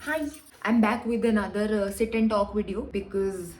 Hi, I'm back with another sit and talk video because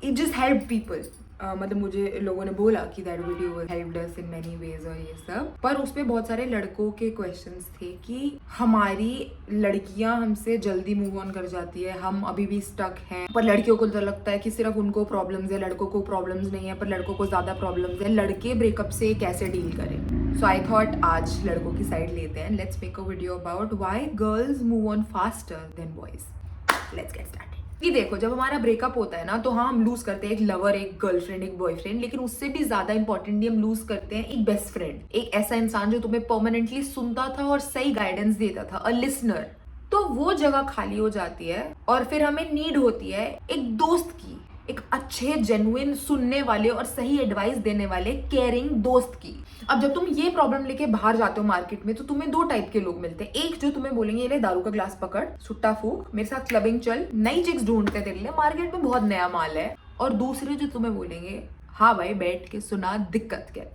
it just helped people. मतलब मुझे लोगों ने बोला कि that video helped us in many ways और ये सब, पर उस पे बहुत सारे लड़कों के क्वेश्चंस थे कि हमारी लड़कियां हमसे जल्दी मूव ऑन कर जाती है, हम अभी भी स्टक हैं, पर लड़कियों को तो लगता है कि सिर्फ उनको प्रॉब्लम्स है, लड़कों को प्रॉब्लम्स नहीं है, पर लड़कों को ज्यादा प्रॉब्लम्स है, लड़के ब्रेकअप से कैसे डील करें। सो आई थॉट आज लड़कों की साइड लेते हैं। Let's make a video about why girls move on faster than boys. Let's get started. कि देखो, जब हमारा ब्रेकअप होता है ना, तो हाँ हम लूज करते हैं एक लवर, एक गर्लफ्रेंड, एक बॉयफ्रेंड, लेकिन उससे भी ज्यादा इंपॉर्टेंटली हम लूज करते हैं एक बेस्ट फ्रेंड, एक ऐसा इंसान जो तुम्हें परमानेंटली सुनता था और सही गाइडेंस देता था, अ लिसनर। तो वो जगह खाली हो जाती है और फिर हमें नीड होती है एक दोस्त की, एक अच्छे जेन्युइन सुनने वाले और सही एडवाइस देने वाले केयरिंग दोस्त की। अब जब तुम ये प्रॉब्लम लेके बाहर जाते हो मार्केट में, तो तुम्हें दो टाइप के लोग मिलते हैं। एक जो तुम्हें बोलेंगे ये ले दारू का ग्लास पकड़, सुट्टा फूक, मेरे साथ क्लबिंग चल, नई चिक्स ढूंढते तेरे लिए, मार्केट में बहुत नया माल है। और दूसरे जो तुम्हें बोलेंगे हाँ भाई बैठ के सुना, दिक्कत क्या है,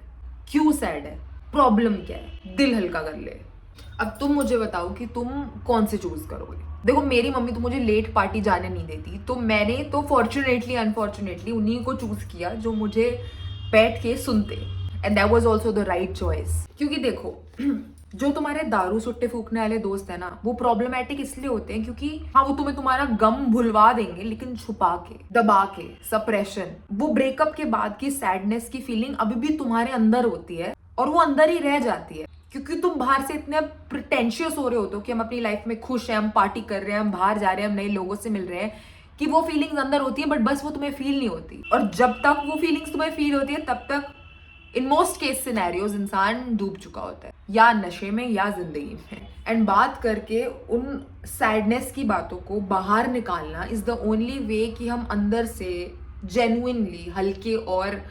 क्यों सैड है, प्रॉब्लम क्या है, दिल हल्का कर ले। अब तुम मुझे बताओ कि तुम कौन से चूज करोगे। देखो, मेरी मम्मी तो मुझे लेट पार्टी जाने नहीं देती, तो मैंने तो फॉर्चुनेटली अनफॉर्चुनेटली उन्हीं को चूज किया जो मुझे बैठ के सुनते, and that was also the right choice. क्योंकि देखो जो तुम्हारे दारू सुट्टे फूकने वाले दोस्त है ना, वो प्रॉब्लमेटिक इसलिए होते हैं क्योंकि हाँ वो तुम्हें तुम्हारा गम भुलवा देंगे, लेकिन छुपा के, दबा के, सप्रेशन। वो ब्रेकअप के बाद की सैडनेस की फीलिंग अभी भी तुम्हारे अंदर होती है और वो अंदर ही रह जाती है, क्योंकि तुम बाहर से इतने प्रिटेंशियस हो रहे होते हो कि हम अपनी लाइफ में खुश हैं, हम पार्टी कर रहे हैं, हम बाहर जा रहे हैं, हम नए लोगों से मिल रहे हैं, कि वो फीलिंग्स अंदर होती है, बट बस वो तुम्हें फील नहीं होती। और जब तक वो फीलिंग्स तुम्हें फील होती है, तब तक इन मोस्ट केस सिनेरियोज इंसान डूब चुका होता है, या नशे में या जिंदगी में। एंड बात करके उन सैडनेस की बातों को बाहर निकालना इज द ओनली वे कि हम अंदर से जेन्युइनली हल्के और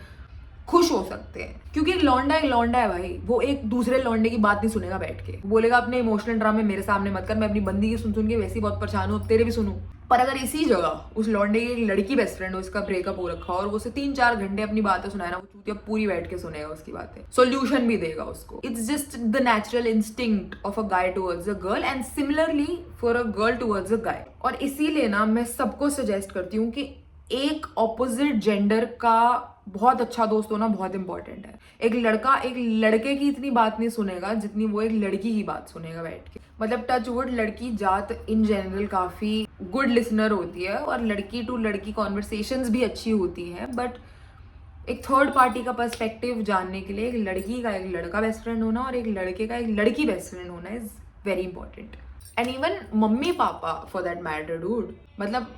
खुश हो सकते हैं। क्योंकि एक लौंडा है भाई, वो एक दूसरे लौंडे की बात नहीं सुनेगा बैठ के, बोलेगा अपने इमोशनल ड्रामे मेरे सामने मत कर, मैं अपनी बंदी की सुन के वैसे ही बहुत परेशान हूँ, तेरे भी सुनूं। पर अगर इसी जगह उस लौंडे की एक लड़की बेस्ट फ्रेंड हो, इसका ब्रेकअप हो रखा और वो उसे 3-4 घंटे अपनी बातें सुनाए ना, वो चूतिया पूरी बैठ के सुनेगा उसकी बातें, सोल्यूशन भी देगा उसको। It's just the natural instinct of a guy towards a girl and similarly for a girl towards a guy. और इसीलिए ना मैं सबको सजेस्ट करती हूँ कि एक ऑपोजिट जेंडर का बहुत अच्छा दोस्त होना बहुत इंपॉर्टेंट है। एक लड़का एक लड़के की इतनी बात नहीं सुनेगा जितनी वो एक लड़की की बात सुनेगा बैठ के। मतलब टच वुड, लड़की जात इन जनरल काफी गुड लिसनर होती है और लड़की टू लड़की कॉन्वर्सेशंस भी अच्छी होती है, बट एक थर्ड पार्टी का पर्सपेक्टिव जानने के लिए एक लड़की का एक लड़का बेस्ट फ्रेंड होना और एक लड़के का एक लड़की बेस्ट फ्रेंड होना is very important. And even mummy papa for that matter dude, मतलब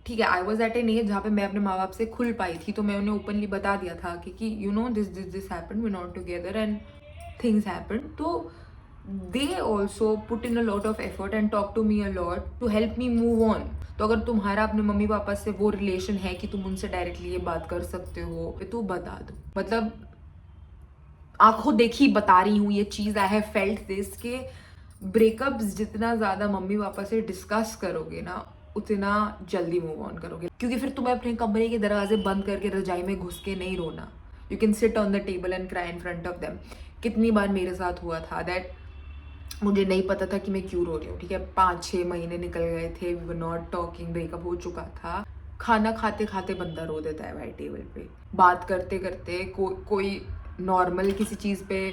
ठीक है, I was at an age जहाँ पे मैं अपने माँ बाप से खुल पाई थी, तो मैं उन्हें ओपनली बता दिया था कि you know this happened, we not together and things happened. तो they also put in a lot of effort and talk to me a lot to help me move on. तो अगर तुम्हारा अपने मम्मी पापा से वो relation है कि तुम उनसे डायरेक्टली ये बात कर सकते हो, तो बता दो। मतलब आंखों देखी बता रही हूँ ये चीज, आई हैव फेल्ट दिस, के ब्रेकअप्स जितना ज्यादा मम्मी पापा से डिस्कस करोगे ना, उतना जल्दी मूव ऑन करोगे। क्योंकि फिर तुम्हें अपने कमरे के दरवाजे बंद करके रजाई में घुस के नहीं रोना, you can sit on the table and cry in front of them. कितनी बार मेरे साथ हुआ था दैट मुझे नहीं पता था कि मैं क्यों रो रही हूँ, ठीक है, 5-6 महीने निकल गए थे, we were not talking, breakup हो चुका था, खाना खाते खाते बंदा रो देता है भाई टेबल पे, बात करते करते कोई नॉर्मल किसी चीज पे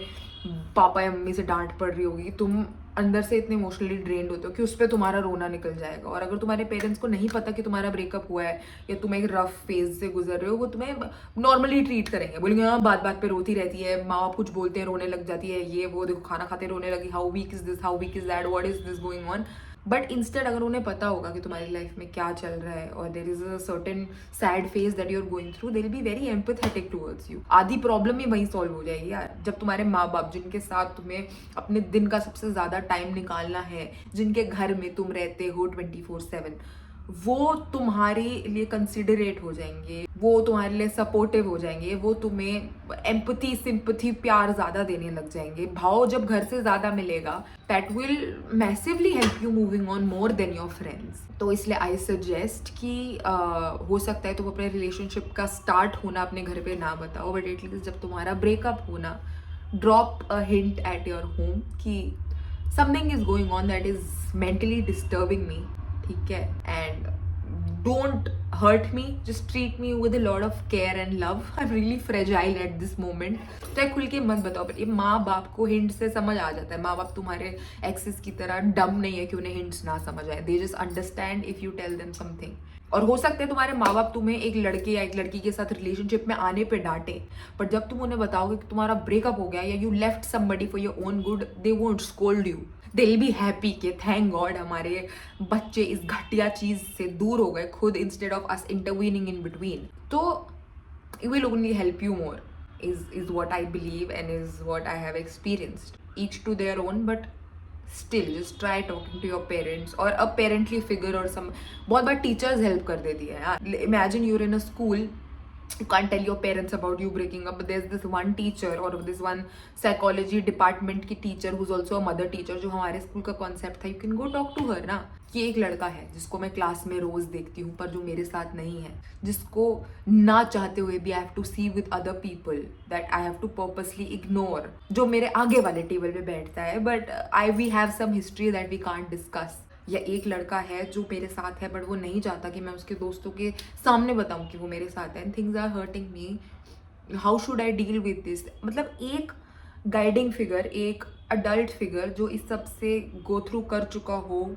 पापा या मम्मी से डांट पड़ रही होगी, तुम अंदर से इतने इमोशनली ड्रेन्ड होते हो कि उस पर तुम्हारा रोना निकल जाएगा। और अगर तुम्हारे पेरेंट्स को नहीं पता कि तुम्हारा ब्रेकअप हुआ है या तुम एक रफ फेज से गुजर रहे हो, वो तुम्हें नॉर्मली ट्रीट करेंगे, बोलेंगे हाँ बात बात पे रोती रहती है, माँ बाप कुछ बोलते हैं रोने लग जाती है, ये वो देखो खाना खाते रोने लगी, how weak is this, how weak is that, what is this going on. But instead अगर उन्हें पता होगा कि तुम्हारी लाइफ में क्या चल रहा है और there is a certain sad phase that you are going through, they will be very empathetic towards you. आधी प्रॉब्लम ही वहीं सॉल्व हो जाएगी यार, जब तुम्हारे माँ बाप जिनके साथ तुम्हें अपने दिन का सबसे ज्यादा टाइम निकालना है, जिनके घर में तुम रहते हो 24/7, वो तुम्हारे लिए कंसिडरेट हो जाएंगे, वो तुम्हारे लिए सपोर्टिव हो जाएंगे, वो तुम्हें एम्पथी सिंपथी प्यार ज्यादा देने लग जाएंगे। भाव जब घर से ज्यादा मिलेगा, that will massively help you moving on more than your friends. तो इसलिए आई सजेस्ट कि हो सकता है तुम अपने रिलेशनशिप का स्टार्ट होना अपने घर पे ना बताओ, बट एटलीस्ट जब तुम्हारा ब्रेकअप होना, drop a hint at your home कि something is going on that is mentally disturbing me, ठीक है, and don't hurt me, just treat me with a lot of care and love. I'm really fragile at this moment. चाहे खुल के मत बताओ, पर ये माँ बाप को हिंट से समझ आ जाता है. माँ बाप तुम्हारे एक्सेस की तरह डम नहीं है कि उन्हें हिंट्स ना समझ आए. They just understand if you tell them something. और हो सकता है तुम्हारे माँ बाप तुम्हें एक लड़के या एक लड़की के साथ रिलेशनशिप में आने पे डांटे, पर जब तुम उन्हें बताओगे कि तुम्हारा ब्रेकअप हो गया या you left somebody for your own good, they won't scold you. They will be happy कि थैंक गॉड हमारे बच्चे इस घटिया चीज से दूर हो गए खुद, instead of us intervening in between. तो it will only help you more is what I believe and is what I have experienced. Each to their own, but still just try talking to your parents or a parently figure or some. बहुत बार teachers help कर देती है यार. Imagine you're in a school, you can't tell your parents about you breaking up, but there's this one teacher or this one psychology department की teacher who's also a mother teacher, जो हमारे school का concept था, you can go talk to her ना. कि एक लड़का है जिसको मैं क्लास में रोज देखती हूँ पर जो मेरे साथ नहीं है, जिसको ना चाहते हुए भी I have to see with other people, that I have to purposely ignore, जो मेरे आगे वाले टेबल पे बैठता है but we have some history that we can't discuss. या एक लड़का है जो मेरे साथ है बट वो नहीं चाहता कि मैं उसके दोस्तों के सामने बताऊं कि वो मेरे साथ है, and things are hurting me. How should I deal with this? मतलब एक गाइडिंग फिगर, एक अडल्ट फिगर जो इस सब से गो थ्रू कर चुका हो,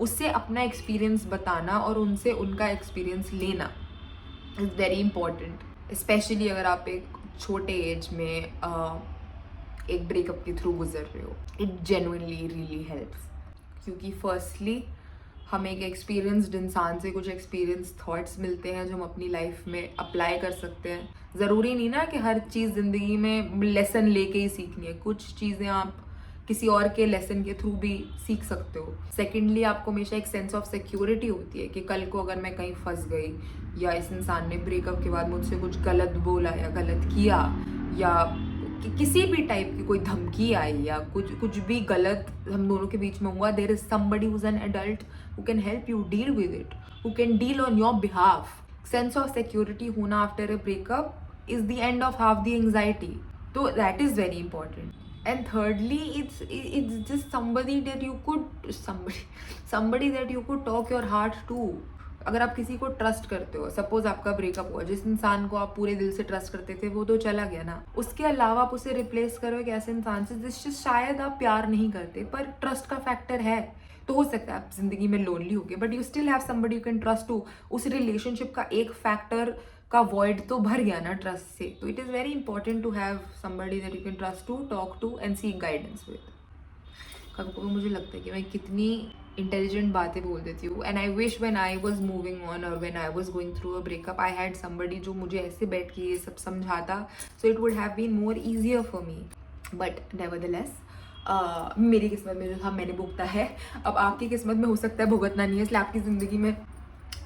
उससे अपना एक्सपीरियंस बताना और उनसे उनका एक्सपीरियंस लेना इज़ वेरी इंपॉर्टेंट. स्पेशली अगर आप एक छोटे एज में एक ब्रेकअप के थ्रू गुजर रहे हो. इट जेन्युइनली रियली हेल्प्स, क्योंकि फर्स्टली हम एक एक्सपीरियंस्ड इंसान से कुछ एक्सपीरियंस थॉट्स मिलते हैं जो हम अपनी लाइफ में अप्लाई कर सकते हैं. ज़रूरी नहीं ना कि हर चीज़ ज़िंदगी में लेसन लेके ही सीखनी है. कुछ चीज़ें आप किसी और के लेसन के थ्रू भी सीख सकते हो. सेकेंडली आपको हमेशा एक सेंस ऑफ सिक्योरिटी होती है कि कल को अगर मैं कहीं फंस गई या इस इंसान ने ब्रेकअप के बाद मुझसे कुछ गलत बोला या गलत किया या किसी भी टाइप की कोई धमकी आई या कुछ भी गलत हम दोनों के बीच में हुआ, there is somebody who is an adult who can help you deal with it, who can deal on your behalf. Sense of security होना after a breakup is the end of half the anxiety. तो that is very important. And thirdly, it's just somebody that you could talk your heart to. अगर आप किसी को trust करते हो, suppose आपका breakup हुआ, जिस इंसान को आप पूरे दिल से ट्रस्ट करते थे वो तो चला गया ना, उसके अलावा आप उसे रिप्लेस करो एक ऐसे इंसान से जिससे शायद आप प्यार नहीं करते पर ट्रस्ट का फैक्टर है. तो हो सकता है आप जिंदगी में लोनली हो गए but you still have somebody you can trust to. उस रिलेशनशिप का एक फैक्टर का वॉइड तो भर गया ना ट्रस्ट से. तो it is very important to have somebody that you can trust to, talk to and seek guidance with. कभी कभी मुझे लगता है कि मैं कितनी इंटेलिजेंट बातें बोल देती हूँ, and I wish when I was moving on और when I was going through a breakup I had somebody जो मुझे ऐसे बैठ के ये सब समझाता, so it would have been more easier for me. But nevertheless मेरी किस्मत में जो था मैंने भुगता है. अब आपकी किस्मत में हो सकता है भुगतना नहीं है, इसलिए आपकी ज़िंदगी में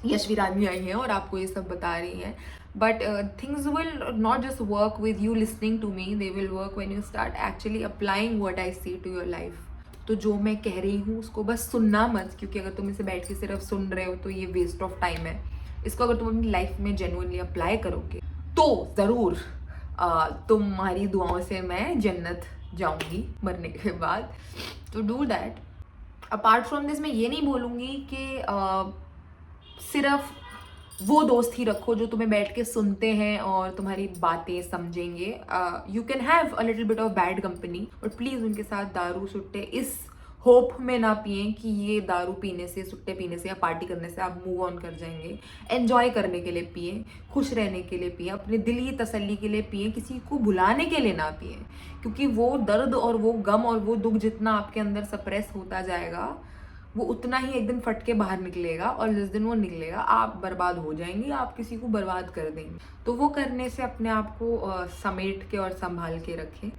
यशवीर आदमी आई हैं और आपको ये सब बता रही हैं. But things will not just work with you listening to me, they will work when you start actually applying what I see to your life. तो जो मैं कह रही हूँ उसको बस सुनना मत, क्योंकि अगर तुम इसे बैठ के सिर्फ सुन रहे हो तो ये वेस्ट ऑफ टाइम है. इसको अगर तुम अपनी लाइफ में जेन्युइनली अप्लाई करोगे तो ज़रूर तुम्हारी दुआओं से मैं जन्नत जाऊँगी मरने के बाद. तो do that. Apart from this मैं ये नहीं बोलूँगी कि सिर्फ वो दोस्त ही रखो जो तुम्हें बैठ के सुनते हैं और तुम्हारी बातें समझेंगे. You can have a little bit of bad company, but please उनके साथ दारू सुट्टे इस होप में ना पिएं कि ये दारू पीने से, सुट्टे पीने से या पार्टी करने से आप मूव ऑन कर जाएंगे. एन्जॉय करने के लिए पिएं, खुश रहने के लिए पिएं, अपने दिल की तसल्ली के लिए पिएं, किसी को भुलाने के लिए ना पिएं. क्योंकि वो दर्द और वो गम और वो दुख जितना आपके अंदर सप्रेस होता जाएगा वो उतना ही एक दिन फट के बाहर निकलेगा, और जिस दिन वो निकलेगा आप बर्बाद हो जाएंगे, आप किसी को बर्बाद कर देंगे. तो वो करने से अपने आप को समेट के और संभाल के रखें.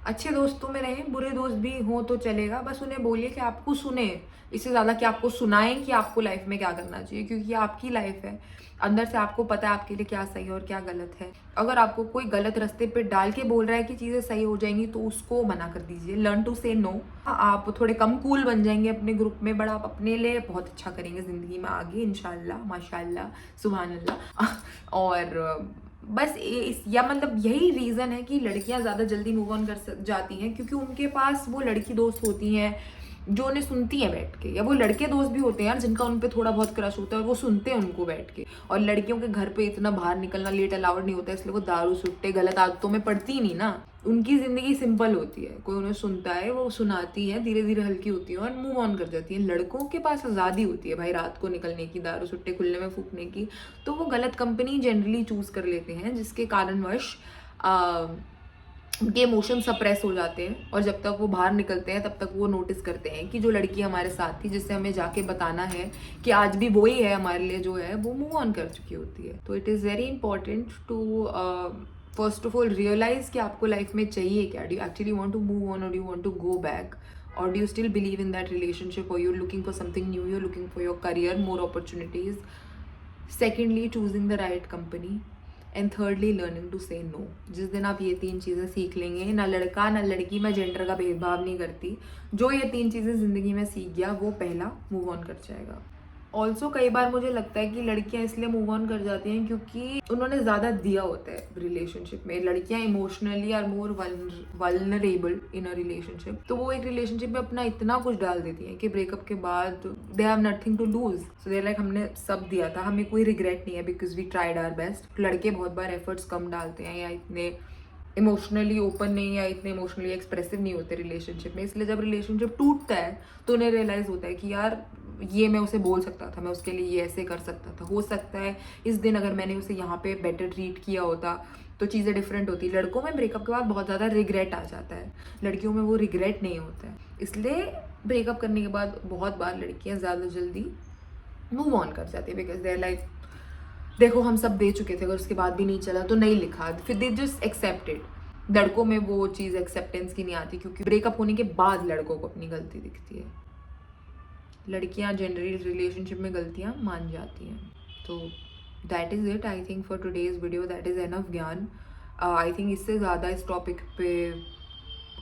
अच्छे दोस्तों में रहें, बुरे दोस्त भी हों तो चलेगा, बस उन्हें बोलिए कि आपको सुने, इससे ज़्यादा कि आपको सुनाएं कि आपको लाइफ में क्या करना चाहिए, क्योंकि ये आपकी लाइफ है. अंदर से आपको पता है आपके लिए क्या सही है और क्या गलत है. अगर आपको कोई गलत रास्ते पे डाल के बोल रहा है कि चीज़ें सही हो जाएंगी तो उसको मना कर दीजिए. लर्न टू से नो. आप थोड़े कम कूल बन जाएंगे अपने ग्रुप में, बट आप अपने लिए बहुत अच्छा करेंगे ज़िंदगी में आगे इंशाल्लाह, माशाल्लाह, सुभान अल्लाह. और बस या मतलब यही रीज़न है कि लड़कियां ज़्यादा जल्दी मूव ऑन कर जाती हैं, क्योंकि उनके पास वो लड़की दोस्त होती हैं जो उन्हें सुनती है बैठ के, या वो लड़के दोस्त भी होते हैं यार जिनका उन पे थोड़ा बहुत क्रश होता है और वो सुनते हैं उनको बैठ के। और लड़कियों के घर पे इतना बाहर निकलना लेट अलाउड नहीं होता है, इसलिए वो दारू सुट्टे गलत आदतों में पड़ती ही नहीं ना। उनकी जिंदगी सिंपल होती है, कोई उन्हें सुनता है, वो सुनाती है, धीरे धीरे हल्की होती है और मूव ऑन कर जाती है। लड़कों के पास आज़ादी होती है भाई रात को निकलने की, दारू सुट्टे खुलने में फूकने की, तो वो गलत कंपनी जनरली चूज कर लेते हैं, जिसके कारणवश उनके इमोशन सप्रेस हो जाते हैं। और जब तक वो बाहर निकलते हैं तब तक वो नोटिस करते हैं कि जो लड़की हमारे साथ थी, जिससे हमें जाके बताना है कि आज भी वही है हमारे लिए जो है, वो मूव ऑन कर चुकी होती है। तो it is very important to first of all realise कि आपको लाइफ में चाहिए क्या। Do you actually want to move on or do you want to go back, or do you still believe in that relationship, or you're looking for something new, you're looking for your career, more opportunities. Secondly, choosing the right company. And thirdly, learning to say no. जिस दिन आप ये 3 चीज़ें सीख लेंगे, ना लड़का ना लड़की, मैं जेंडर का भेदभाव नहीं करती, जो ये 3 चीज़ें ज़िंदगी में सीख गया वो पहला मूव ऑन कर जाएगा। ऑल्सो कई बार मुझे लगता है कि लड़कियां इसलिए मूव ऑन कर जाती हैं क्योंकि उन्होंने ज़्यादा दिया होता है रिलेशनशिप में। लड़कियां emotionally are more vulnerable in a relationship, तो वो एक रिलेशनशिप में अपना इतना कुछ डाल देती हैं कि ब्रेकअप के बाद they have nothing to lose. So they like हमने सब दिया था, हमें कोई रिग्रेट नहीं है because we tried our best. लड़के बहुत बार एफर्ट्स कम डालते हैं या इतने इमोशनली ओपन नहीं या इतने इमोशनली एक्सप्रेसिव नहीं होते रिलेशनशिप में, इसलिए जब रिलेशनशिप टूटता है तो उन्हें रियलाइज होता है कि यार ये मैं उसे बोल सकता था, मैं उसके लिए ये ऐसे कर सकता था, हो सकता है इस दिन अगर मैंने उसे यहाँ पे बेटर ट्रीट किया होता तो चीज़ें डिफरेंट होती। लड़कों में ब्रेकअप के बाद बहुत ज़्यादा रिग्रेट आ जाता है, लड़कियों में वो रिग्रेट नहीं होता है। इसलिए ब्रेकअप करने के बाद बहुत बार लड़कियाँ ज़्यादा जल्दी मूव ऑन कर जाती है बिकॉज दे आर लाइक देखो हम सब दे चुके थे, अगर उसके बाद भी नहीं चला तो नहीं लिखा, फिर दे जस्ट एक्सेप्टेड। लड़कों में वो चीज़ एक्सेप्टेंस की नहीं आती क्योंकि ब्रेकअप होने के बाद लड़कों को अपनी गलती दिखती है। लड़कियां जनरली रिलेशनशिप में गलतियां मान जाती हैं। तो that is it I think for today's video, that is enough ज्ञान। आई थिंक इससे ज़्यादा इस टॉपिक पे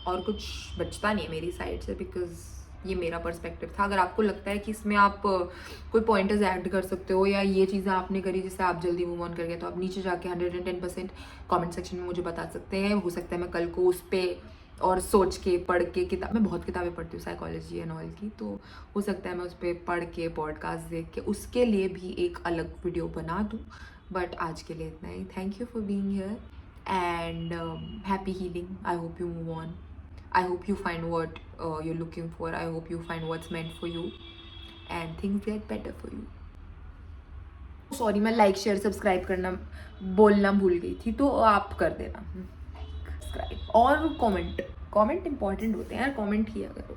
और कुछ बचता नहीं है मेरी साइड से बिकॉज ये मेरा पर्सपेक्टिव था। अगर आपको लगता है कि इसमें आप कोई पॉइंटर्स ऐड कर सकते हो या ये चीज़ें आपने करी जिससे आप जल्दी मूव ऑन कर गए, तो आप नीचे जाके 110% कमेंट सेक्शन में मुझे बता सकते हैं। हो सकता है मैं कल को उस पर और सोच के पढ़ के, किताब मैं बहुत किताबें पढ़ती हूँ साइकोलॉजी एंड ऑल की, तो हो सकता है मैं उस पर पढ़ के पॉडकास्ट देख के उसके लिए भी एक अलग वीडियो बना दूँ। बट आज के लिए इतना ही। Thank you for being here and happy healing. I hope you move on. I hope you find what you're looking for. I hope you find what's meant for you and things get better for you. Sorry मैं like share subscribe करना बोलना भूल गई थी, तो आप कर देना सब्सक्राइब और कमेंट इंपॉर्टेंट होते हैं यार, कमेंट किया करो।